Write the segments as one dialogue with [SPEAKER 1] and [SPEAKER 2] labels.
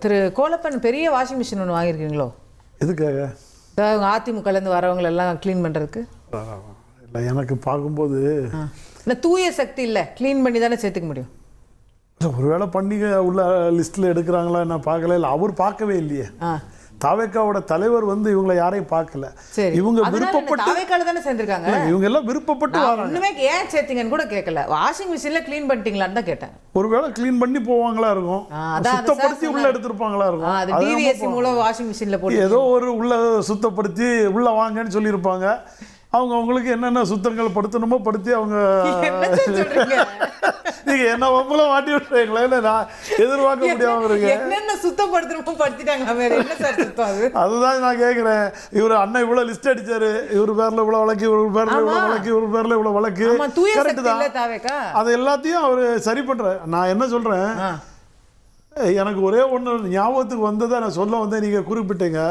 [SPEAKER 1] திரு கோலப்பன் பெரிய washing machine ஒன்று வாங்கியிருக்கீங்களோ?
[SPEAKER 2] எதுக்காக?
[SPEAKER 1] அதாவது அதிமுகலேருந்து வரவங்க எல்லாம் க்ளீன் பண்ணுறதுக்கு.
[SPEAKER 2] இல்லை, எனக்கு பார்க்கும்போது
[SPEAKER 1] இல்லை, தூய சக்தி இல்லை, க்ளீன் பண்ணி தானே சேர்த்துக்க முடியும்.
[SPEAKER 2] ஒருவேளை பண்டிகை உள்ள லிஸ்ட்டில் எடுக்கிறாங்களா நான் பார்க்கல. இல்லை, அவர் பார்க்கவே இல்லையே. தாவேக்காவோட தலைவர் வந்து இவங்களை யாரையும் பார்க்கல. இவங்க விருப்பப்பட்டு
[SPEAKER 1] தாவேக்கால தானே சேர்ந்திருக்காங்க.
[SPEAKER 2] இவங்க எல்லாம் விருப்பப்பட்டு வராங்க.
[SPEAKER 1] இன்னுமே ஏன் சேர்த்தீங்கன்னு கூட கேட்கல. வாஷிங் மிஷின்ல க்ளீன் பண்ணிட்டீங்களான்னு தான் கேட்டேன்.
[SPEAKER 2] ஒருவேளை க்ளீன் பண்ணி போவாங்களா இருக்கும், சுத்தப்படுத்தி உள்ள எடுத்துருப்பாங்களா இருக்கும்.
[SPEAKER 1] அது டிவிஎஸ்சி மூலம் வாஷிங் மிஷின்ல போட்டு
[SPEAKER 2] ஏதோ ஒரு உள்ள சுத்தப்படுத்தி உள்ள வாங்கன்னு சொல்லியிருப்பாங்க. அவங்களுக்கு என்னென்ன சுத்தங்கள் படுத்தணுமோ படுத்தி அவங்க நீங்க என்ன ஒம்பளை மாட்டி விட்டுறீங்களா? இல்லை, நான் எதிர்பார்க்க முடியாம இருக்கு.
[SPEAKER 1] என்னென்ன சுத்தப்படுத்தணுமோ படுத்திட்டாங்க.
[SPEAKER 2] அதுதான் நான் கேட்குறேன். இவர் அண்ணன் இவ்வளோ லிஸ்ட் அடிச்சாரு, இவர் பேரில் இவ்வளோ வழக்கு, இவர் பேரில் இவ்வளோ வழக்கு, இவர் பேரில் இவ்வளோ வழக்கு. கரெக்டு தான். அது எல்லாத்தையும் அவர் சரி பண்ணுறாரு. நான் என்ன சொல்கிறேன், எனக்கு ஒரே ஒன்று ஞாபகத்துக்கு வந்ததை நான் சொல்ல வந்தேன். நீங்கள் குறிப்பிட்டீங்க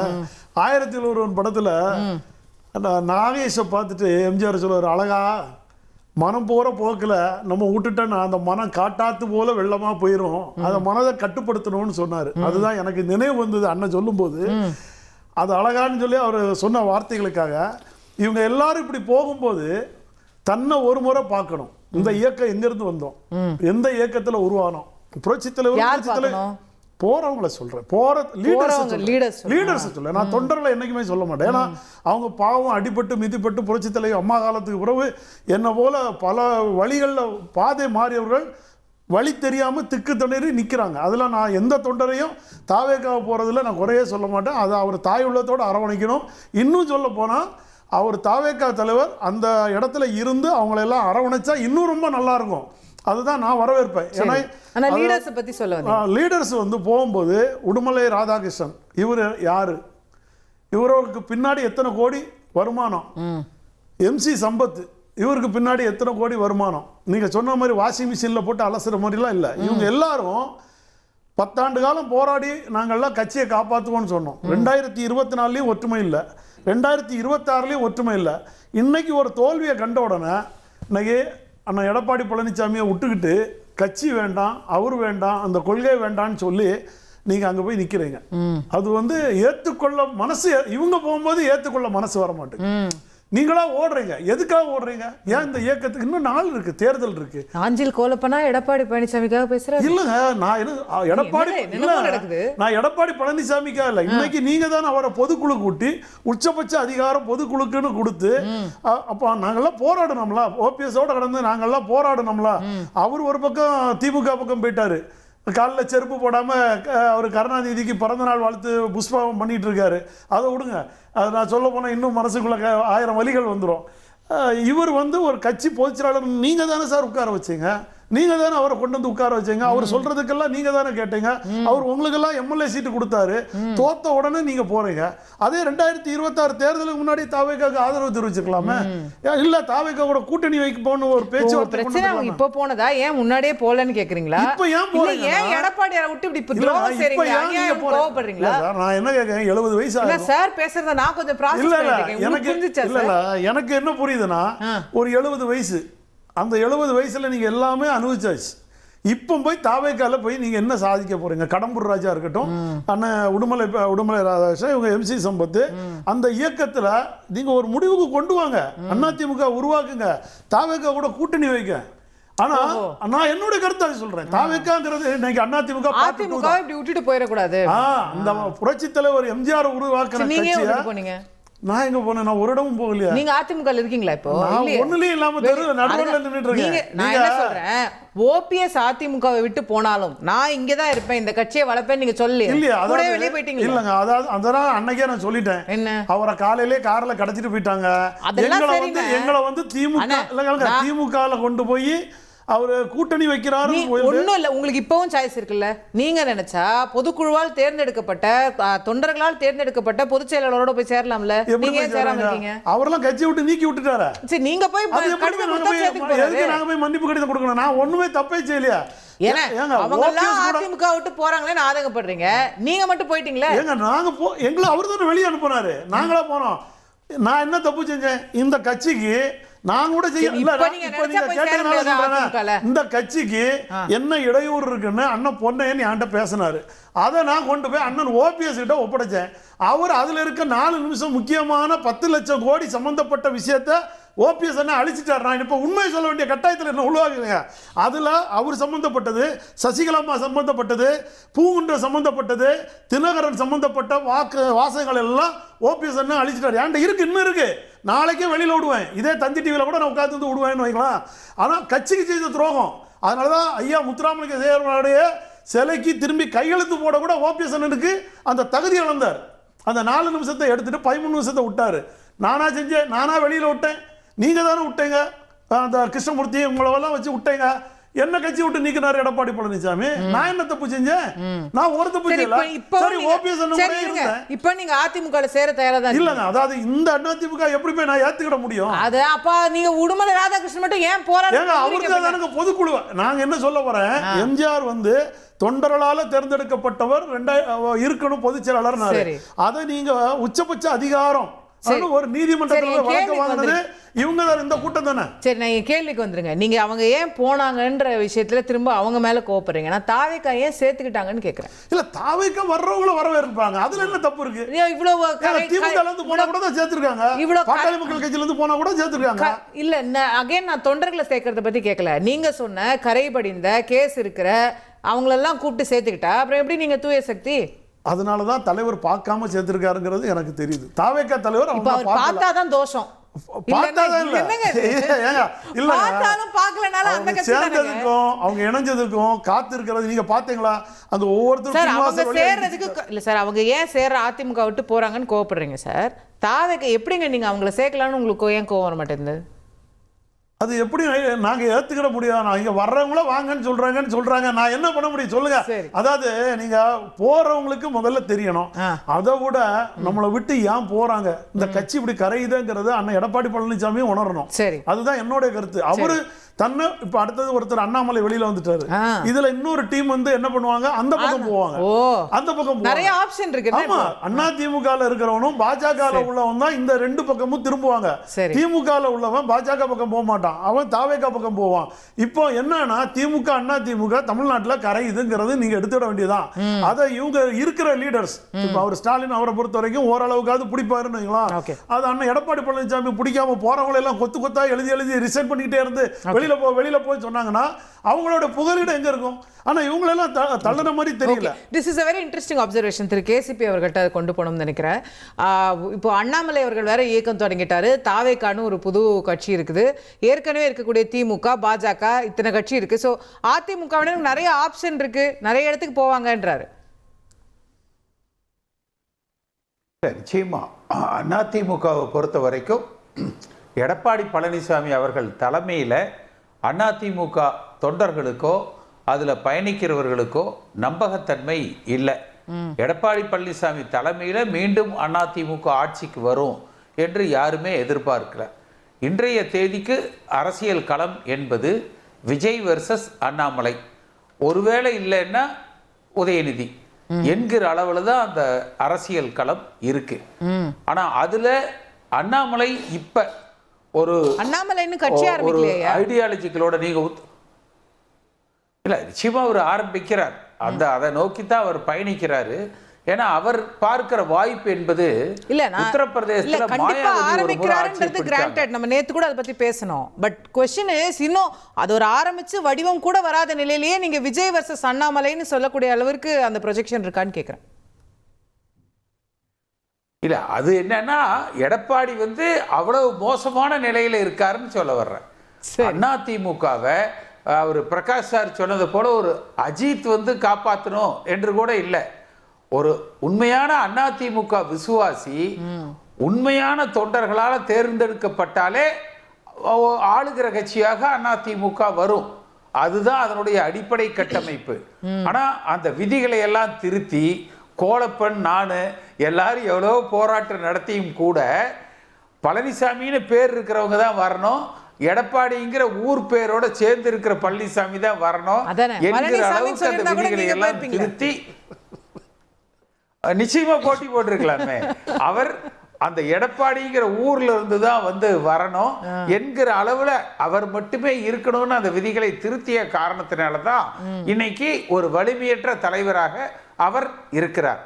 [SPEAKER 2] 1001 படத்தில் நாகேஷை பார்த்துட்டு எம்ஜிஆர் சொல்லுவார், அழகா மனம் போகிற போக்கில் நம்ம விட்டுட்டோன்னா அந்த மனம் காட்டாத்து போல வெள்ளமாக போயிடும், அதை மனதை கட்டுப்படுத்தணும்னு சொன்னார். அதுதான் எனக்கு நினைவு வந்தது அண்ணன் சொல்லும்போது. அது அழகான்னு சொல்லி அவர் சொன்ன வார்த்தைகளுக்காக இவங்க எல்லாரும் இப்படி போகும்போது தன்னை ஒரு முறை பார்க்கணும். இந்த இயக்கம் எங்கேருந்து வந்தோம், எந்த இயக்கத்தில் உருவானோம், புரட்சித் தலைவர் போறவங்கள சொல்றேன், போற லீடர்ஸ் சொல்ல, நான் தொண்டர்களை என்னைக்குமே சொல்ல மாட்டேன். ஏன்னா அவங்க பாவம் அடிபட்டு மிதிப்பட்டு புரட்சி தலைவர் அம்மா காலத்துக்கு பிறகு என்ன போல பல வழிகளில் பாதை மாறியவர்கள் வழி தெரியாமல் திக்கு திணறி நிற்கிறாங்க. அதில் நான் எந்த தொண்டரையும் தாவேக்காக போகிறதுல நான் குறையே சொல்ல மாட்டேன். அதை அவர் தாய் உள்ளத்தோடு அரவணைக்கணும். இன்னும் சொல்ல போனால் அவர் தாவேக்கா தலைவர் அந்த இடத்துல இருந்து அவங்களெல்லாம் அரவணைச்சா இன்னும் ரொம்ப நல்லாயிருக்கும். அதுதான் நான் வரவேற்பேன். ஏன்னா லீடர்ஸ் வந்து போகும்போது உடுமலை ராதாகிருஷ்ணன் இவர் யாரு, இவருக்கு பின்னாடி எத்தனை கோடி வருமானம், MC சம்பத் இவருக்கு பின்னாடி எத்தனை கோடி வருமானம். நீங்கள் சொன்ன மாதிரி வாஷிங் மிஷினில் போட்டு அலசுற மாதிரிலாம் இல்லை. இவங்க எல்லாரும் 10 ஆண்டு காலம் போராடி நாங்கள்லாம் கட்சியை காப்பாற்றுவோம்னு சொன்னோம். 2024 ஒற்றுமை இல்லை, 2026 ஒற்றுமை இல்லை. இன்னைக்கு ஒரு தோல்வியை கண்ட உடனே இன்னைக்கு அண்ணா எடப்பாடி பழனிசாமியை விட்டுக்கிட்டு கட்சி வேண்டாம், அவர் வேண்டாம், அந்த கொள்கை வேண்டான்னு சொல்லி நீங்கள் அங்கே போய் நிற்கிறீங்க. அது வந்து ஏற்றுக்கொள்ள மனசு, இவங்க போகும்போது ஏற்றுக்கொள்ள மனசு வர மாட்டேங்குது. நீங்களா ஓடுறீங்க, எதுக்காக ஓடுறீங்க? ஏன் இந்த இயக்கத்துக்கு இன்னும் நாள் இருக்கு, தேர்தல் இருக்கு.
[SPEAKER 1] நாஞ்சில் கோலப்பனா எடப்பாடி பழனிசாமிக்காக பேசுறேன்
[SPEAKER 2] இல்லைங்க. நான் எடப்பாடி பழனிசாமிக்காக இல்லை. இன்னைக்கு நீங்க தான் அவரை பொதுக்குழு கூட்டி உச்சபட்ச அதிகாரம் பொதுக்குழுக்குன்னு கொடுத்து அப்போ நாங்கள்லாம் போராடணும்ல, OPS-ஓட கடந்து நாங்கள்லாம் போராடணும்ல. அவர் ஒரு பக்கம் திமுக பக்கம் போயிட்டாரு, காலில் செருப்பு போடாமல் அவர் கருணாநிதிக்கு பிறந்தநாள் வாழ்த்து புஷ்பம் பண்ணிகிட்டு இருக்காரு. அதை விடுங்க, அது நான் சொல்ல போனால் இன்னும் மனசுக்குள்ள 1000 வழிகள் வந்துடும். இவர் வந்து ஒரு கட்சி பொதுச்செயலாளர் நீங்கள் தானே சார் உட்கார வச்சிங்க, நீங்கள் தானே அவரை கொண்டு வந்து உட்கார வச்சிங்க, அவர் சொல்கிறதுக்கெல்லாம் நீங்கள் தானே கேட்டீங்க. அவர் உங்களுக்கெல்லாம் MLA சீட்டு கொடுத்தாரு, தோத்த உடனே நீங்கள் போகிறீங்க. அதே 2026 தேர்தலுக்கு முன்னாடி தாவேக்காவுக்கு ஆதரவு தெரிவிச்சிருக்கலாமே. இல்லை, தாவேக்காவோட கூட்டணி வைக்க போன ஒரு பேச்சுவார்த்தை
[SPEAKER 1] இப்போ போனதா, ஏன் முன்னாடியே போகலன்னு கேட்குறீங்களா?
[SPEAKER 2] இப்போ ஏன் போகிறீங்க?
[SPEAKER 1] ஏன் எடப்பாடியாரை விட்டு இப்படி கோவப்படுறீங்களா?
[SPEAKER 2] நான் என்ன கேட்குறேன், 70 வயசு ஆகுது
[SPEAKER 1] சார் பேசுறத நான் கொஞ்சம்
[SPEAKER 2] எனக்கு என்ன புரியுதுன்னா, ஒரு 70 வயசு, அந்த 70 வயசுல நீங்க எல்லாமே அனுபவிச்சாச்சு. இப்போ போய் தாவேக்கால போய் நீங்க என்ன சாதிக்க போறீங்க? கடம்பூர் ராஜா இருக்கட்டும், அண்ணன் உடுமலை ராதாகிருஷ்ணன், இவங்க MC சம்பத், அந்த இயக்கத்துல நீங்க ஒரு முடிவுக்கு கொண்டு வாங்க. அதிமுக உருவாக்குங்க, தாவேக்கா கூட கூட்டணி வைக்க. ஆனா நான் என்னோட கருத்தை சொல்றேன், தாவேக்காங்கிறது இன்னைக்கு அதிமுக
[SPEAKER 1] இப்படி விட்டுட்டு போயிடக்கூடாது.
[SPEAKER 2] அந்த புரட்சி தலைவர் எம்ஜிஆர் உருவாக்குற கட்சியை நான் எங்க போனேன்? நான் ஒரு இடமும் போகலையா?
[SPEAKER 1] நீங்க அதிமுக இருக்கீங்களா? இப்போ
[SPEAKER 2] ஒண்ணுலயே இல்லாம நடுவுல நின்னுட்டு இருக்கீங்க.
[SPEAKER 1] நான் என்ன சொல்றேன், OPS அதிமுகவை விட்டு போனாலும் நான் இங்கதான் இருப்பேன், இந்த கட்சியை வளர்ப்பேன் நீங்க சொல்லி
[SPEAKER 2] இல்லையா?
[SPEAKER 1] அதாவது வெளியே போயிட்டீங்க
[SPEAKER 2] இல்லங்க, அதாவது அதெல்லாம் அன்னைக்கே நான் சொல்லிட்டேன்.
[SPEAKER 1] என்ன,
[SPEAKER 2] அவரை காலையிலே கார்ல கடத்திட்டு போயிட்டாங்க. எங்களை வந்து திமுகல கொண்டு போய் அவர் கூட்டணி வைக்கிறாரு.
[SPEAKER 1] ஒண்ணும் இல்ல, உங்களுக்கு இப்பவும் சாய்ஸ் இருக்குல்ல. நீங்க நினைச்சா பொதுக்குழுவால் தேர்ந்தெடுக்கப்பட்ட தொண்டர்களால் தேர்ந்தெடுக்கப்பட்ட பொதுச் செயலாளரோட போய் சேரலாம்ல. நீங்க ஏன் சேராம இருக்கீங்க?
[SPEAKER 2] அவரெல்லாம் கட்சி விட்டு நீக்கி விட்டுட்டாரு.
[SPEAKER 1] சரி, நீங்க போய்
[SPEAKER 2] நாங்க போய் மன்னிப்பு கடிதம் கொடுக்கணும். நான் ஒண்ணுமே தப்பே செய்யலையா?
[SPEAKER 1] அதிமுக விட்டு போறாங்களே ஆதங்கப்படுறீங்க, நீங்க மட்டும் போயிட்டீங்களே.
[SPEAKER 2] எங்களை அவர் தானே வெளியே அனுப்புனாரு, நாங்களா போனோம். நான் என்ன தப்பு செஞ்சேன்? இந்த கட்சிக்கு நான் கூட செய்ய இந்த கட்சிக்கு என்ன இடையூறு இருக்குன்னு அண்ணன் பொன்னையன் என்கிட்ட பேசினாரு. அதை நான் கொண்டு போய் அண்ணன் ஓபிஎஸ் கிட்ட ஒப்படைச்சேன். அவர் அதுல இருக்க 4 நிமிஷம் முக்கியமான 10 லட்சம் கோடி சம்பந்தப்பட்ட விஷயத்த ஓபிஎஸ் என்ன அழிச்சிட்டார். நான் இப்போ உண்மையை சொல்ல வேண்டிய கட்டாயத்தில் என்ன உருவாக்குங்க. அதில் அவர் சம்பந்தப்பட்டது, சசிகலாமா சம்பந்தப்பட்டது, பூங்குன்ற சம்பந்தப்பட்டது, தினகரன் சம்பந்தப்பட்ட வாசகங்கள் எல்லாம் ஓபிஎஸ் என்ன அழிச்சிட்டார். ஏன்டா இருக்கு, இன்னும் இருக்கு. நாளைக்கே வெளியில் விடுவேன். இதே தந்தி டிவியில் கூட நான் உட்காந்து வந்து விடுவேன்னு வைக்கலாம். ஆனால் கட்சிக்கு செய்த துரோகம். அதனால தான் ஐயா முத்துராமலிங்க தேவருடைய சிலைக்கு திரும்பி கையெழுத்து போட கூட ஓபிஎஸ் அண்ணனுக்கு அந்த தகுதி இழந்தார். அந்த 4 நிமிஷத்தை எடுத்துட்டு 13 நிமிஷத்தை விட்டாரு. நானா செஞ்சேன், நானா வெளியில் விட்டேன், நீங்க தானே விட்டீங்க. அந்த கிருஷ்ணமூர்த்தி உங்களெல்லாம் வச்சு விட்டீங்க. என்ன கட்சி விட்டு நீக்கினாரு எடப்பாடி பழனிசாமி? நான் என்ன தப்பு செஞ்சேன்? நான் ஒரு தப்பு செய்யல. சரி, ஓபிஎஸ்
[SPEAKER 1] இப்போ நீங்க அதிமுக சேர தயாரா தான்
[SPEAKER 2] இல்லங்க. அதாவது இந்த அதிமுக எப்படி போய் நான் ஏத்துக்கிட முடியும்?
[SPEAKER 1] அது அப்ப நீங்க உடுமலை ராதாகிருஷ்ணன் மட்டும் ஏன் போறாரு?
[SPEAKER 2] அவருக்கு தானே பொதுக்குழு. நாங்க என்ன சொல்ல போறேன், எம்ஜிஆர் வந்து தொண்டர்களால தேர்ந்தெடுக்கப்பட்டவர் இருக்கணும் பொதுச் செயலாளர். அதை நீங்க உச்சபட்ச அதிகாரம் ஒரு நீதிமன்றத்தில் வழக்கு வாங்கினது இவங்க தான், இந்த கூட்டம் தானே.
[SPEAKER 1] சரி, நான் கேள்விக்கு வந்துருங்க. நீங்க அவங்க ஏன் போனாங்கன்ற விஷயத்துல திரும்ப அவங்க மேல கோவப்படுறீங்க. நான் தாவேக்கா ஏன் சேர்த்துக்கிட்டாங்கன்னு கேக்குறேன்.
[SPEAKER 2] இல்ல, தாவேக்கா வர்றவங்கள வரவேற்பாங்க. அதுல என்ன தப்பு இருக்கு?
[SPEAKER 1] இவ்வளவு
[SPEAKER 2] திமுக இருந்து போனா கூட தான் சேர்த்திருக்காங்க. இவ்வளவு பாட்டாளி மக்கள் கட்சியில இருந்து போனா கூட சேர்த்திருக்காங்க.
[SPEAKER 1] இல்ல, அகைன் நான் தொண்டர்களை சேர்க்கறத பத்தி கேட்கல. நீங்க சொன்ன கரைபடிந்த கேஸ் இருக்கிற அவங்களெல்லாம் கூப்பிட்டு சேர்த்துக்கிட்டா அப்புறம் எப்படி நீங்க தூய சக்தி?
[SPEAKER 2] அதனாலதான் தலைவர் பார்க்காம சேர்த்திருக்காருங்கிறது எனக்கு தெரியுது. தாவேக்கா தலைவர் அவங்க
[SPEAKER 1] பார்த்தாதான் தோஷம்.
[SPEAKER 2] அவங்க இணைஞ்சதுக்கும் காத்து இருக்கிறது நீங்க பாத்தீங்களா? அந்த ஒவ்வொருத்தரும்
[SPEAKER 1] சேர்றதுக்கு இல்ல சார், அவங்க ஏன் சேர்ற அதிமுக விட்டு போறாங்கன்னு கோவப்படுறீங்க சார். தாவேக்கா எப்படிங்க நீங்க அவங்கள சேர்க்கலாம்னு உங்களுக்கு ஏன் கோவம் வர மாட்டேங்குது?
[SPEAKER 2] அது எப்படி நாங்க ஏத்துக்கிட முடியாது? இங்க வர்றவங்கள வாங்கன்னு சொல்றாங்க. நான் என்ன பண்ண முடியும் சொல்லுங்க? அதாவது நீங்க போறவங்களுக்கு முதல்ல தெரியணும். அதை விட நம்மளை விட்டு ஏன் போறாங்க, இந்த கட்சி இப்படி கரையுதுங்கிறது அண்ணன் எடப்பாடி பழனிசாமி உணரணும். அதுதான் என்னோட கருத்து. அவரு தன்னை இப்ப அடுத்தது ஒருத்தர் அண்ணாமலை வெளியில வந்துட்டாரு. இதுல இன்னொரு டீம் வந்து என்ன பண்ணுவாங்க, அந்த பக்கம் போவாங்க. அந்த பக்கம்
[SPEAKER 1] நிறைய ஆப்ஷன் இருக்கு.
[SPEAKER 2] ஆமா, அண்ணா திமுகல இருக்கிறவனும் பாஜக உள்ளவன் தான் இந்த 2 பக்கமும் திரும்புவாங்க. திமுகல உள்ளவன் பாஜக பக்கம் போக மாட்டான், அவன் தாவேகா பக்கம் போவான். இப்போ என்னன்னா திமுக அண்ணா திமுக தமிழ்நாட்டுல கரையுதுங்கிறது நீங்க எடுத்துட வேண்டியதான். அதை இவங்க இருக்கிற லீடர்ஸ், இப்ப அவர் ஸ்டாலின் அவரை பொறுத்த வரைக்கும் ஓரளவுக்காவது பிடிப்பாருன்னு வைங்களா. அது அண்ணன் எடப்பாடி பழனிசாமி பிடிக்காம போறவங்களை எல்லாம் கொத்து கொத்தா எழுதி ரிசைன் பண்ணிக்கிட்டே இருந்து வெளியில போய் சொன்னாங்கன்னா அவங்களோட புகலிடம் எங்க இருக்கும்? ஆனா இவங்க எல்லாம் தள்ளன மாதிரி தெரியல.
[SPEAKER 1] This is a very interesting observation. Thiru KCP அவர்கள்ட்ட கொண்டு போகணும்னு நினைக்கிறேன். இப்போ அண்ணாமலை அவர்கள் வேற இயக்கம் தொடங்கிட்டாரு. தாவேக்கான்னு ஒரு புது கட்சி இருக்குது. ஏற்கனவே இருக்கக்கூடிய திமுக பாஜக இத்தனை கட்சி இருக்கு. ஸோ அதிமுகவிட நிறைய ஆப்ஷன் இருக்கு, நிறைய இடத்துக்கு போவாங்கன்றாரு.
[SPEAKER 3] நிச்சயமா அதிமுகவை பொறுத்த வரைக்கும் எடப்பாடி பழனிசாமி அவர்கள் தலைமையில் அதிமுக தொண்டர்களுக்கோ அதில் பயணிக்கிறவர்களுக்கோ நம்பகத்தன்மை இல்லை. எடப்பாடி பழனிசாமி தலைமையில் மீண்டும் அதிமுக ஆட்சிக்கு வரும் என்று யாருமே எதிர்பார்க்கல. இன்றைய தேதிக்கு அரசியல் களம் என்பது விஜய் வெர்சஸ் அண்ணாமலை. ஒருவேளை இல்லைன்னா உதயநிதி என்கிற அளவில் தான் அந்த அரசியல் களம் இருக்கு. ஆனால் அதில் அண்ணாமலை இப்ப ஒரு ஐடியாலஜிகளோட நீங்க இல்ல நிச்சயமா அவர் ஆரம்பிக்கிறார். அதை நோக்கித்தான் அவர் பயணிக்கிறாரு. ஏன்னா அவர் பார்க்கிற வாய்ப்பு என்பது உத்தரப்பிரதேசத்துல
[SPEAKER 1] நம்ம நேத்து கூட அதை பத்தி பேசணும். பட் क्वेश्चन இஸ் இன்னும் அது ஒரு ஆரம்பிச்சு வடிவம் கூட வராத நிலையிலேயே நீங்க விஜய் வர்சஸ் அண்ணாமலைன்னு சொல்லக்கூடிய அளவுக்கு அந்த ப்ரொஜெக்ஷன் இருக்கான்னு கேக்குறேன்.
[SPEAKER 3] இல்ல அது என்னன்னா எடப்பாடி வந்து அவ்வளவு மோசமான நிலையில இருக்காருன்னு சொல்ல வர்றேன். அதிமுகவை அவர் பிரகாஷ் சார் சொன்னது போல ஒரு அஜித் வந்து காப்பாற்றணும் என்று கூட இல்லை. ஒரு உண்மையான அதிமுக விசுவாசி உண்மையான தொண்டர்களால் தேர்ந்தெடுக்கப்பட்டாலே ஆளுகிற கட்சியாக அதிமுக வரும். அதுதான் அதனுடைய அடிப்படை கட்டமைப்பு. ஆனா அந்த விதிகளை எல்லாம் திருத்தி கோலப்பன் நான் எல்லாரும் எவ்வளோ போராட்டம் நடத்தியும் கூட பழனிசாமின்னு பேர் இருக்கிறவங்க தான் வரணும், எடப்பாடிங்கிற ஊர் பேரோட சேர்ந்து இருக்கிற பழனிசாமி தான் வரணும் என்கிற அளவுக்கு அந்த விதிகளை எல்லாம் திருத்தி நிச்சயமா போட்டி போட்டிருக்கலாமே. அவர் அந்த எடப்பாடிங்கிற ஊர்ல இருந்து தான் வந்து வரணும் என்கிற அளவுல அவர் மட்டுமே இருக்கணும்னு அந்த விதிகளை திருத்திய காரணத்தினால தான் இன்னைக்கு ஒரு வலிமையற்ற தலைவராக அவர் இருக்கிறார்.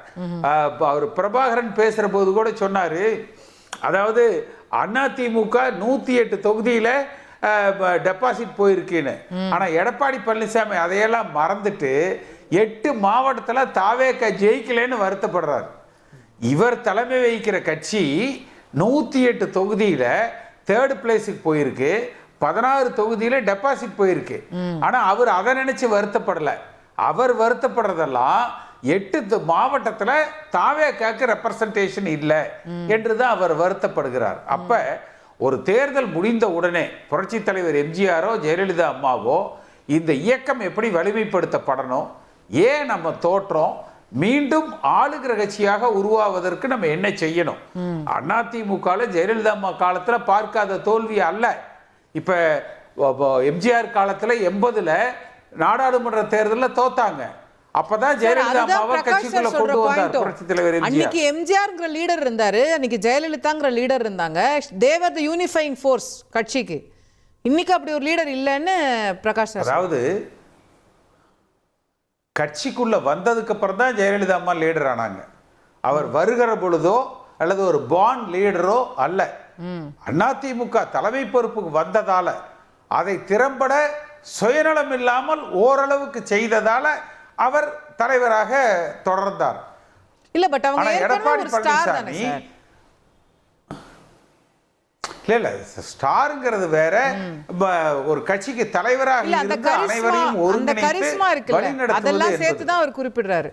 [SPEAKER 3] அவர் பிரபாகரன் பேசுற போது கூட சொன்னாரு, அதாவது அதிமுக 108 தொகுதியில டெபாசிட் போயிருக்குன்னு. ஆனா எடப்பாடி பழனிசாமி அதையெல்லாம் மறந்துட்டு 8 மாவட்டத்துல தாவேக ஜெயிக்கலன்னு வருத்தப்படுறாரு. இவர் தலைமை வகிக்கிற கட்சி 108 தொகுதியில 3rd பிளேஸுக்கு போயிருக்கு, 16 தொகுதியில டெபாசிட் போயிருக்கு. ஆனா அவர் அதை நினைச்சு வருத்தப்படல. அவர் வருத்தப்படுறதெல்லாம் 8 மாவட்டத்துல தாவேகாக்கு ரெப்ரசன்டேஷன் இல்லை என்றுதான் அவர் வருத்தப்படுகிறார். அப்ப ஒரு தேர்தல் முடிந்த உடனே புரட்சி தலைவர் எம்ஜிஆரோ ஜெயலலிதா அம்மாவோ இந்த இயக்கம் எப்படி வலிமைப்படுத்தப்படணும், ஏன் நம்ம தோற்றோம், மீண்டும் ஆளுகிற கட்சியாக உருவாவதற்கு நம்ம என்ன செய்யணும். அதிமுக ஜெயலலிதா அம்மா காலத்துல பார்க்காத தோல்வி அல்ல. இப்ப எம்ஜிஆர் காலத்துல 80ல நாடாளுமன்ற தேர்தலில் தோத்தாங்க. அப்பதான் ஜெயலலிதா அம்மாவை கட்சிக்குள்ள கொண்டு வந்தார் புரட்சி தலைவர் எம்ஜிஆர்.
[SPEAKER 1] அன்னைக்கு எம்ஜிஆர்ங்கிற லீடர் இருந்தாரு, அன்னைக்கு ஜெயலலிதாங்கிற லீடர் இருந்தாங்க. தேவர் தி யூனிஃபைங் ஃபோர்ஸ் கட்சிக்கு. இன்னைக்கு அப்படி ஒரு லீடர் இல்லைன்னு பிரகாஷ் சார்.
[SPEAKER 3] அதாவது கட்சிக்குள்ள வந்ததுக்கு அப்புறம் தான் ஜெயலலிதா அம்மா லீடர் ஆனாங்க. அவர் வருகிற பொழுதோ அல்லது ஒரு பாண்ட் லீடரோ அல்ல. அதிமுக தலைமை பொறுப்புக்கு வந்ததால அதை திறம்பட சுயநலம் இல்லாமல் ஓரளவுக்கு செய்ததால அவர் தலைவராக தொடர்ந்தார்.
[SPEAKER 1] இல்ல பட் அவங்க
[SPEAKER 3] எடப்பாடி பழனிசாமி இல்ல ஸ்டார்ங்கிறது வேற, ஒரு கட்சிக்கு தலைவராக இருந்து அனைவரையும் ஒருங்கிணைத்து
[SPEAKER 1] அதெல்லாம் சேர்த்து தான் அவர் குறிப்பிடுறாரு.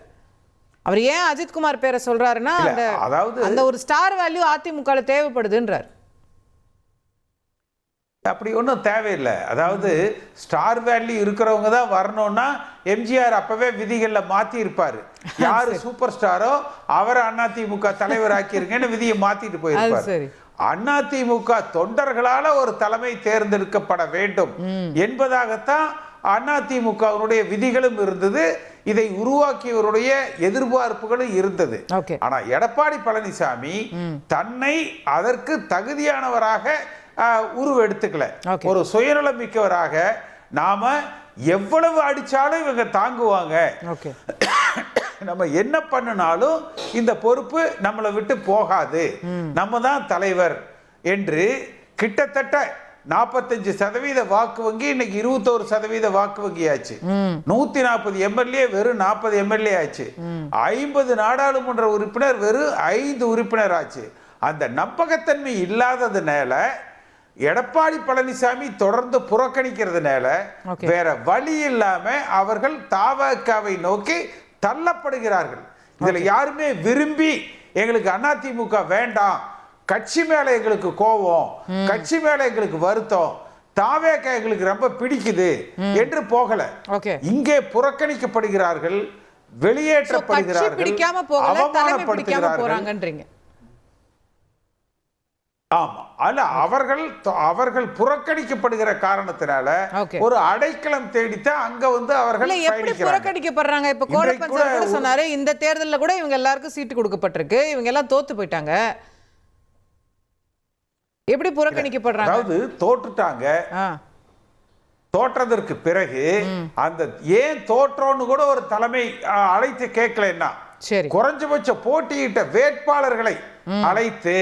[SPEAKER 1] அவர் ஏன் அஜித்குமார் பேரை சொல்றாருன்னா அதாவது அந்த ஒரு ஸ்டார் வேல்யூ அதிமுக தேவைப்படுதுன்றார்.
[SPEAKER 3] அப்படி ஒன்றும் தேவையில்லை. அதாவது ஸ்டார் வேல்யூ இருக்கிறவங்க தான் வரணும்னா எம்ஜிஆர் அப்பவே விதிகளில் மாற்றி இருப்பாரு. யாரு சூப்பர் ஸ்டாரோ அவரை அதிமுக தலைவராக்கிருங்கன்னு விதியை மாத்திட்டு போயிருப்பாரு. அதிமுக தொண்டர்களால ஒரு தலைமை தேர்ந்தெடுக்கப்பட வேண்டும் என்பதாகத்தான் அதிமுகவுடைய விதிகளும் இருந்தது, இதை உருவாக்கியவருடைய எதிர்பார்ப்புகளும் இருந்தது. ஆனா எடப்பாடி பழனிசாமி தன்னை அதற்கு தகுதியானவராக உருவெடுத்துக்கல. ஒரு சுயநலம் மிக்கவராக நாம எவ்வளவு அடிச்சாலும் இவங்க தாங்குவாங்க, நம்ம என்ன பண்ணினாலும் இந்த பொறுப்பு நம்மளை விட்டு போகாது, நம்ம தான் தலைவர் என்று கிட்டத்தட்ட 45% வாக்கு வங்கி இன்னைக்கு 21% வாக்கு வங்கி ஆச்சு. 140 எம்எல்ஏ வெறும் 40 எம்எல்ஏ ஆச்சு. 50 நாடாளுமன்ற உறுப்பினர் வெறும் 5 உறுப்பினர் ஆச்சு. அந்த நம்பகத்தன்மை இல்லாததுனால எடப்பாடி பழனிசாமி தொடர்ந்து புறக்கணிக்கிறதுனால வேற வழி இல்லாம அவர்கள் தாவகவை நோக்கி தள்ளப்படுகிறார்கள். இதுல யாருமே விரும்பி எங்களுக்கு அதிமுக வேண்டாம், கட்சி மேல எங்களுக்கு கோபம், கட்சி மேல எங்களுக்கு வருத்தம், தாவேக எங்களுக்கு ரொம்ப பிடிக்குது என்று போகல. இங்கே புறக்கணிக்கப்படுகிறார்கள், வெளியேற்றப்படுகிறார்கள், அவமானப்படுத்துகிறார்கள். ஆமா, அல்ல அவர்கள் புறக்கணிக்கப்படுகிற காரணத்தினால ஒரு அடைக்கலம் தேடித்தான் அங்க வந்து அவர்கள்
[SPEAKER 1] எப்படி புறக்கணிக்கப்படுறாங்க. இப்ப கோலப்பஞ்சர் கூட சொன்னாரு, இந்த தேர்தல்ல கூட இவங்க எல்லாருக்கும் சீட்டு கொடுக்கப்பட்டிருக்கு, இவங்க எல்லாம் தோத்து போயிட்டாங்க. எப்படி புறக்கணிக்கப்படுறாங்க?
[SPEAKER 3] அதாவது தோற்றுட்டாங்க, தோற்றதற்கு பிறகு அந்த ஏன் தோற்றோன்னு கூட ஒரு தலைமை அழைத்து கேட்கலன்னா, குறைஞ்சபட்ச போட்டியிட்ட வேட்பாளர்களை அழைத்து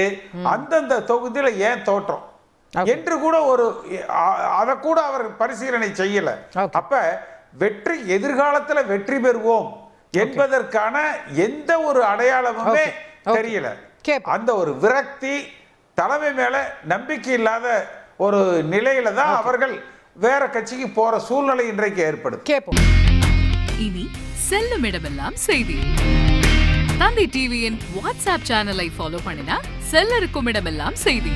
[SPEAKER 3] அந்தந்த தொகுதியில ஏன் தோற்றம் என்று கூட ஒரு அதை கூட அவர் பரிசீலனை செய்யல. அப்ப வெற்றி எதிர்காலத்துல வெற்றி பெறுவோம் என்பதற்கான எந்த ஒரு அடையாளமுமே தெரியல. அந்த ஒரு விரக்தி, தலைமை மேல நம்பிக்கை இல்லாத ஒரு நிலையில தான் அவர்கள் வேற கட்சிக்கு போற சூழ்நிலை இன்றைக்கு ஏற்படுது.
[SPEAKER 4] இனி செல்லும் இடமெல்லாம் செய்தி. தந்தி டிவியின் வாட்ஸ்அப் சேனலை ஃபாலோ பண்ணினா செல்ல இருக்கும் இடமெல்லாம் செய்தி.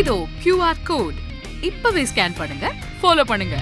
[SPEAKER 4] இதோ QR கோட், இப்பவே ஸ்கேன் பண்ணுங்க, ஃபாலோ பண்ணுங்க.